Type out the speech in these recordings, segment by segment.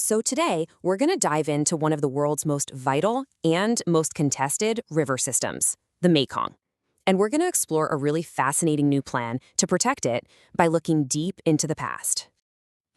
So today, we're going to dive into one of the world's most vital and most contested river systems, the Mekong. And we're going to explore a really fascinating new plan to protect it by looking deep into the past.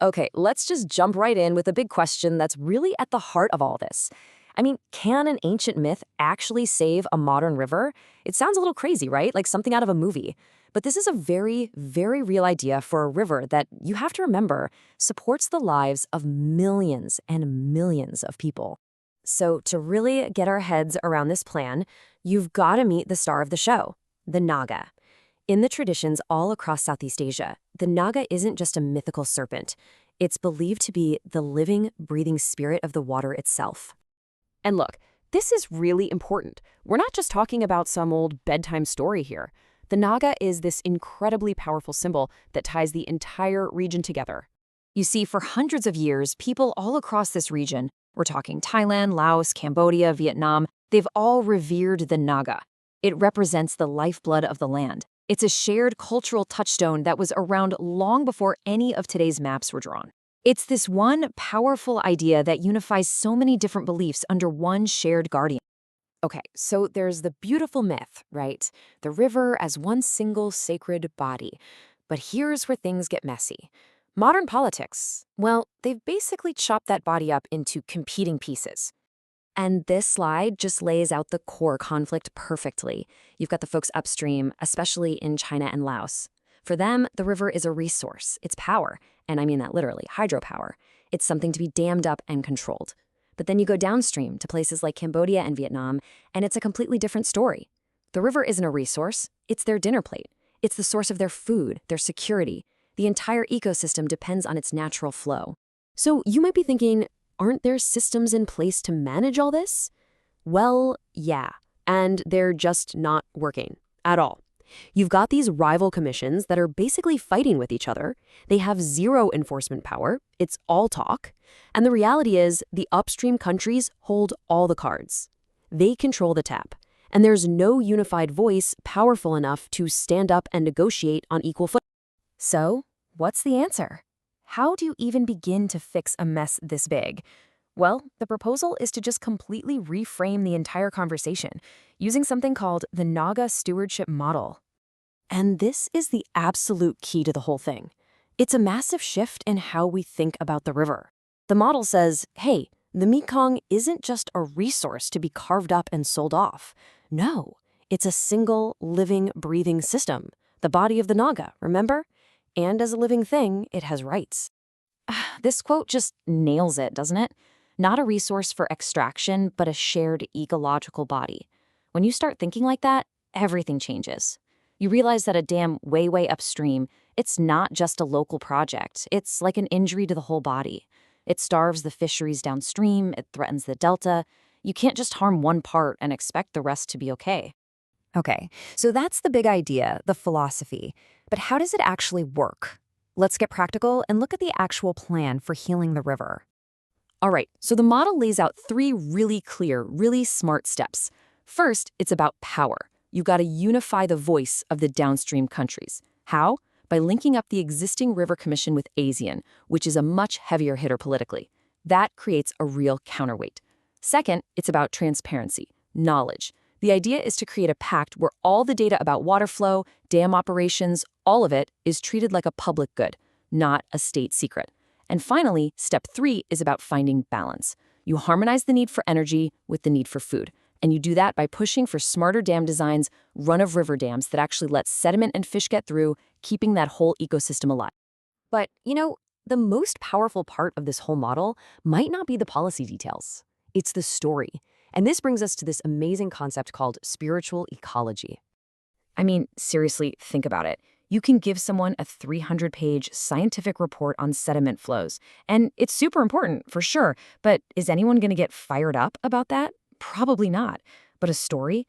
Okay, let's just jump right in with a big question that's really at the heart of all this. I mean, can an ancient myth actually save a modern river? It sounds a little crazy, right? Like something out of a movie. But this is a very, very real idea for a river that, you have to remember, supports the lives of millions and millions of people. So to really get our heads around this plan, you've got to meet the star of the show, the Naga. In the traditions all across Southeast Asia, the Naga isn't just a mythical serpent. It's believed to be the living, breathing spirit of the water itself. And look, this is really important. We're not just talking about some old bedtime story here. The Naga is this incredibly powerful symbol that ties the entire region together. You see, for hundreds of years, people all across this region, we're talking Thailand, Laos, Cambodia, Vietnam, they've all revered the Naga. It represents the lifeblood of the land. It's a shared cultural touchstone that was around long before any of today's maps were drawn. It's this one powerful idea that unifies so many different beliefs under one shared guardian. Okay, so there's the beautiful myth, right? The river as one single sacred body. But here's where things get messy. Modern politics, well, they've basically chopped that body up into competing pieces. And this slide just lays out the core conflict perfectly. You've got the folks upstream, especially in China and Laos. For them, the river is a resource. It's power. And I mean that literally, hydropower. It's something to be dammed up and controlled. But then you go downstream to places like Cambodia and Vietnam, and it's a completely different story. The river isn't a resource. It's their dinner plate. It's the source of their food, their security. The entire ecosystem depends on its natural flow. So you might be thinking, aren't there systems in place to manage all this? Well, yeah, and they're just not working at all. You've got these rival commissions that are basically fighting with each other. They have zero enforcement power. It's all talk. And the reality is, the upstream countries hold all the cards. They control the tap. And there's no unified voice powerful enough to stand up and negotiate on equal footing. So, what's the answer? How do you even begin to fix a mess this big? Well, the proposal is to just completely reframe the entire conversation using something called the Naga stewardship model. And this is the absolute key to the whole thing. It's a massive shift in how we think about the river. The model says, hey, the Mekong isn't just a resource to be carved up and sold off. No, it's a single, living, breathing system, the body of the Naga, remember? And as a living thing, it has rights. This quote just nails it, doesn't it? Not a resource for extraction, but a shared ecological body. When you start thinking like that, everything changes. You realize that a dam way upstream, it's not just a local project. It's like an injury to the whole body. It starves the fisheries downstream, it threatens the delta. You can't just harm one part and expect the rest to be okay. Okay, so that's the big idea, the philosophy. But how does it actually work? Let's get practical and look at the actual plan for healing the river. All right, so the model lays out three really clear, really smart steps. First, it's about power. You've got to unify the voice of the downstream countries. How? By linking up the existing river commission with ASEAN, which is a much heavier hitter politically. That creates a real counterweight. Second, it's about transparency, knowledge. The idea is to create a pact where all the data about water flow, dam operations, all of it is treated like a public good, not a state secret. And finally, step 3 is about finding balance. You harmonize the need for energy with the need for food. And you do that by pushing for smarter dam designs, run-of-river dams that actually let sediment and fish get through, keeping that whole ecosystem alive. But, the most powerful part of this whole model might not be the policy details. It's the story. And this brings us to this amazing concept called spiritual ecology. I mean, seriously, think about it. You can give someone a 300-page scientific report on sediment flows. And it's super important, for sure. But is anyone going to get fired up about that? Probably not. But a story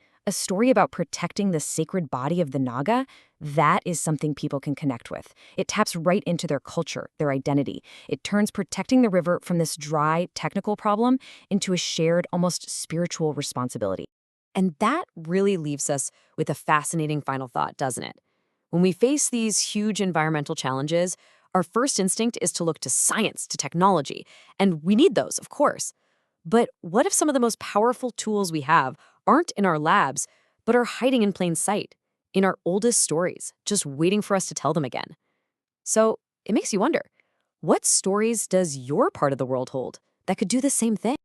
about protecting the sacred body of the Naga, that is something people can connect with. It taps right into their culture, their identity. It turns protecting the river from this dry, technical problem into a shared, almost spiritual responsibility. And that really leaves us with a fascinating final thought, doesn't it? When we face these huge environmental challenges, Our first instinct is to look to science, to technology, and we need those, of course. But what if some of the most powerful tools we have aren't in our labs, but are hiding in plain sight, in our oldest stories, just waiting for us to tell them again? So it makes you wonder, what stories does your part of the world hold that could do the same thing?